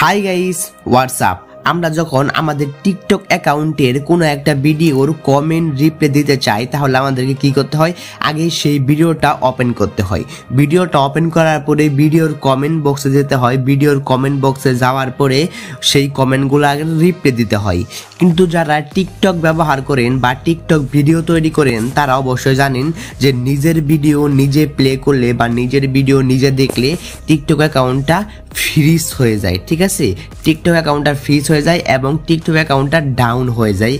Hi guys, WhatsApp. আমরা যখন আমাদের টিকটক অ্যাকাউন্টের কোনো একটা ভিডিওর কমেন্ট রিপ্লাই দিতে চাই, তাহলে আমাদেরকে কি করতে হয়? আগে সেই ভিডিওটা ওপেন করতে হয়। ভিডিওটা ওপেন করার পরে ভিডিওর কমেন্ট বক্সে যেতে হয়। ভিডিওর কমেন্ট বক্সে যাওয়ার পরে সেই কমেন্টগুলো আগে রিপ্লাই দিতে হয়। কিন্তু যারা টিকটক ব্যবহার করেন বা টিকটক ভিডিও তৈরি করেন, তারা অবশ্যই জানেন যে নিজের ভিডিও নিজে প্লে করলে বা নিজের ভিডিও নিজে দেখলে টিকটক অ্যাকাউন্টটা ফ্রিজ হয়ে যায়। ঠিক আছে, টিকটক অ্যাকাউন্টটা ফ্রিজ হয়ে যায় এবং টিকটক অ্যাকাউন্টটা ডাউন হয়ে যায়,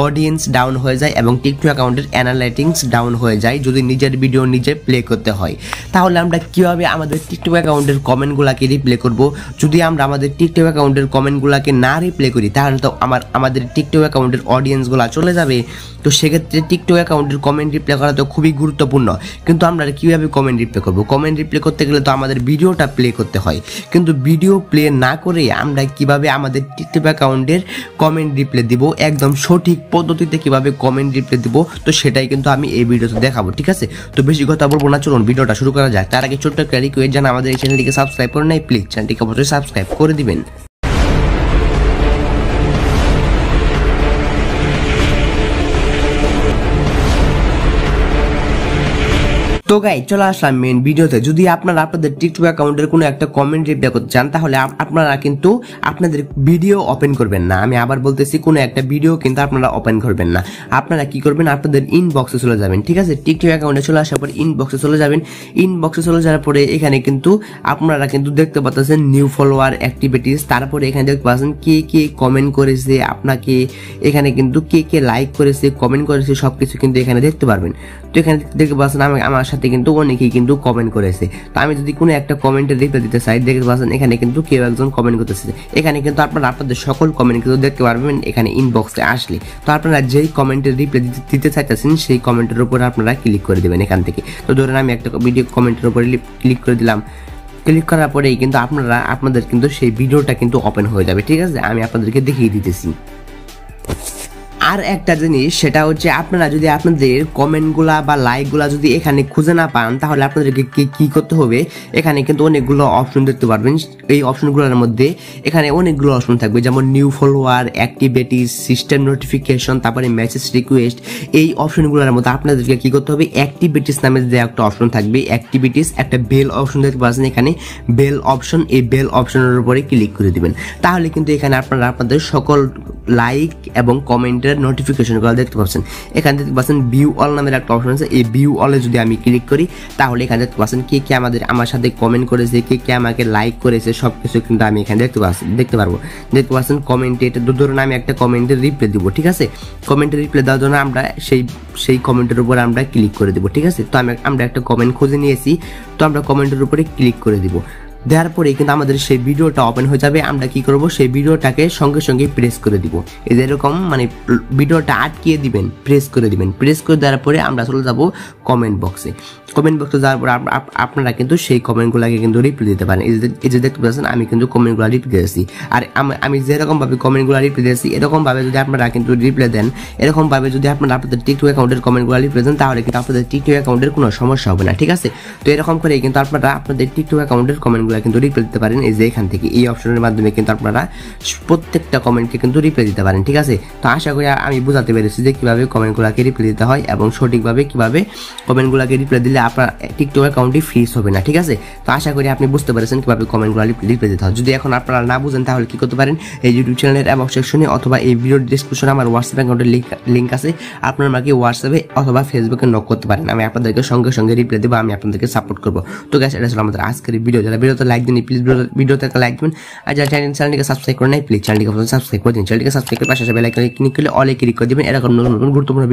অডিয়েন্স ডাউন হয়ে যায় এবং টিকটক অ্যাকাউন্টের অ্যানালাইটিক্স ডাউন হয়ে যায় যদি নিজের ভিডিও নিজে প্লে করতে হয়। তাহলে আমরা কীভাবে আমাদের টিকটক অ্যাকাউন্টের কমেন্টগুলোকে রিপ্লে করব? যদি আমরা আমাদের টিকটক অ্যাকাউন্টের কমেন্টগুলোকে না রিপ্লে করি, তাহলে তো আমাদের টিকটক অ্যাকাউন্টের অডিয়েন্সগুলো চলে যাবে। তো সেক্ষেত্রে টিকটক অ্যাকাউন্টের কমেন্ট রিপ্লে করা তো খুবই গুরুত্বপূর্ণ। কিন্তু আমরা কীভাবে কমেন্ট রিপ্লে করব? কমেন্ট রিপ্লে করতে গেলে তো আমাদের ভিডিওটা প্লে করতে হয়, কিন্তু ভিডিও প্লে না করে আমরা কিভাবে আমাদের টিকটক অ্যাকাউন্টের কমেন্ট রিপ্লে দিব, একদম সঠিক পদ্ধতিতে কিভাবে কমেন্ট রিপ্লে দিব, তো সেটাই কিন্তু আমি এই ভিডিওতে দেখাবো। ঠিক আছে, তো বেশি কথা বলবো না, চলুন ভিডিওটা শুরু করা যাক। তার আগে ছোট্ট একটা রিকোয়েস্ট, জানা আমাদের এই চ্যানেলটিকে সাবস্ক্রাইব করে নাই, প্লিজ চ্যানেলটিকে অবশ্যই সাবস্ক্রাইব করে দিবেন। তো গাইস, চলে আসলাম মেন ভিডিওতে। যদি আপনারা আপনাদের টিকটক অ্যাকাউন্টের কোনো একটা কমেন্ট রিপ্লাই করতে চান, তাহলে আপনারা কিন্তু আপনাদের ভিডিও ওপেন করবেন না। আমি আবার বলতেছি, কোনো একটা ভিডিও কিন্তু আপনারা ওপেন করবেন না। আপনারা কি করবেন? আপনাদের ইনবক্সে চলে যাবেন। ঠিক আছে, টিকটক অ্যাকাউন্টে চলে আসার পর ইনবক্সে চলে যাবেন। ইনবক্সে চলে যাওয়ার পরে এখানে কিন্তু আপনারা কিন্তু দেখতে পাচ্ছেন নিউ ফলোয়ার অ্যাক্টিভিটিস। তারপরে এখানে দেখতে পাচ্ছেন কে কে কমেন্ট করেছে আপনাকে, এখানে কিন্তু কে কে লাইক করেছে, কমেন্ট করেছে, সবকিছু কিন্তু এখানে দেখতে পারবেন। তো এখানে দেখতে পাচ্ছেন আমার সাথে কিন্তু অনেকেই কিন্তু কমেন্ট করেছে। তো আমি যদি কোনো একটা কমেন্টের রিপ্লাই দিতে চাই, দেখতে পাচ্ছেন এখানে কিন্তু কেউ একজন কমেন্ট করতেছে। এখানে কিন্তু আপনারা আপনাদের সকল কমেন্ট কিন্তু দেখতে পারবেন এখানে ইনবক্সে আসলে। তো আপনারা যেই কমেন্টের রিপ্লাই দিতে চাইতেছেন সেই কমেন্টের উপর আপনারা ক্লিক করে দেবেন এখান থেকে। তো ধরেন আমি একটা ভিডিও কমেন্টের উপরে ক্লিক করে দিলাম। ক্লিক করার পরেই কিন্তু আপনাদের কিন্তু সেই ভিডিওটা কিন্তু ওপেন হয়ে যাবে। ঠিক আছে, আমি আপনাদেরকে দেখিয়ে দিতেছি। আর একটা জিনিস, সেটা হচ্ছে আপনারা যদি আপনাদের কমেন্টগুলা বা লাইকগুলা যদি এখানে খুঁজে না পান, তাহলে আপনাদেরকে কি করতে হবে? এখানে কিন্তু অনেকগুলো অপশন দেখতে পারবেন। এই অপশনগুলোর মধ্যে এখানে অনেকগুলো অপশন থাকবে, যেমন new follower, activities, system notification, তারপরে মেসেজ রিকোয়েস্ট। এই অপশনগুলোর মধ্যে আপনাদেরকে কি করতে হবে? অ্যাক্টিভিটিস নামে যে একটা অপশন থাকবে, অ্যাক্টিভিটিস, একটা বেল অপশন দেখতে পাচ্ছেন এখানে বেল অপশন। এই বেল অপশনের উপরে ক্লিক করে দিবেন। তাহলে কিন্তু এখানে আপনারা আপনাদের সকল লাইক এবং কমেন্টের নোটিফিকেশনগুলো দেখতে পাচ্ছেন। এখানে দেখতে পাচ্ছেন ভিউ অল নামের একটা অপশন আছে। এই ভিউ অলে যদি আমি ক্লিক করি, তাহলে এখানে দেখতে পাচ্ছেন কে কে আমার সাথে কমেন্ট করেছে, কে কে আমাকে লাইক করেছে, সবকিছু কিন্তু আমি এখানে দেখতে পারবো। দেখতে পাচ্ছেন কমেন্টে, এটা ধরুন আমি একটা কমেন্টের রিপ্লাই দিব। ঠিক আছে, কমেন্টের রিপ্লাই দেওয়ার জন্য আমরা সেই কমেন্টের উপর আমরা ক্লিক করে দিব। ঠিক আছে, তো আমরা একটা কমেন্ট খুঁজে নিয়েছি, তো আমরা কমেন্টের উপরে ক্লিক করে দিব। দেওয়ার পরে কিন্তু আমাদের সেই ভিডিওটা ওপেন হয়ে যাবে। আমরা কি করব? সেই ভিডিওটাকে সঙ্গে সঙ্গে প্রেস করে দিব। এই যে এরকম, মানে ভিডিওটা আটকিয়ে দিবেন, প্রেস করে দিবেন। প্রেস করে দেওয়ার পরে আমরা চলে যাব কমেন্ট বক্সে। কমেন্ট বক্সে যাওয়ার পর আপনারা কিন্তু সেই কমেন্টগুলোকে কিন্তু রিপ্লাই দিতে পারেন। এই যে দেখতে পাচ্ছেন আমি কিন্তু কমেন্টগুলো রিপ্লাই দিয়েছি। আর আমি যেরকমভাবে কমেন্টগুলো রিপ্লাই দিয়েছি, এরকমভাবে যদি আপনারা কিন্তু রিপ্লাই দেন, এরকমভাবে যদি আপনারা আপনাদের টিকটক অ্যাকাউন্টের কমেন্টগুলো রিপ্লাই দেন, তাহলে কিন্তু আপনাদের টিকটক অ্যাকাউন্টের কোনো সমস্যা হবে না। ঠিক আছে, তো এরকম করে কিন্তু আপনারা আপনাদের টিকটক অ্যাকাউন্টের কমেন্টগুলো কিন্তু রিপ্লাই দিতে পারেন। এই যে এখান থেকে এই অপশনের মাধ্যমে কিন্তু আপনারা প্রত্যেকটা কমেন্টকে কিন্তু রিপ্লাই দিতে পারেন। ঠিক আছে, তো আশা করি আমি বুঝাতে পেরেছি যে কিভাবে কমেন্টগুলোকে রিপ্লাই দিতে হয় এবং সঠিকভাবে কিভাবে কমেন্টগুলোকে রিপ্লাই দিলে আপনার টিকটক অ্যাকাউন্টটি ফ্রিজ হবে না। ঠিক আছে, তো আশা করি আপনি বুঝতে পেরেছেন কিভাবে কমেন্টগুলো রিপ্লাই দিতে হয়। যদি এখন আপনারা না বুঝেন, তাহলে কি করতে পারেন? এই ইউটিউব চ্যানেলের অ্যাবাউট সেকশনে অথবা এই ভিডিওর ডেসক্রিপশনে আমার হোয়াটসঅ্যাপ অ্যাকাউন্টের লিঙ্ক আছে। আপনারা আমাকে হোয়াটসঅ্যাপে অথবা ফেসবুকে নক করতে পারেন। আমি আপনাদেরকে সঙ্গে সঙ্গে রিপ্লাই দেবো, আমি আপনাদেরকে সাপোর্ট করবো। তো গাইস, এটা ছিল আমাদের আজকের ভিডিও। যারা ভিডিওতে লাইক দিন, প্লিজ ভিডিওতে একটা লাইক দিবেন। আর যারা চ্যানেলটিকে সাবস্ক্রাইব করে নাই, প্লিজ চ্যানেলটিকে সাবস্ক্রাইব করে দিন। চ্যানেলটিকে সাবস্ক্রাইব করে পাশে বেল আইকনে ক্লিক করলে অলে ক্লিক করে দিবেন। এরকম নতুন গুরুত্বপূর্ণ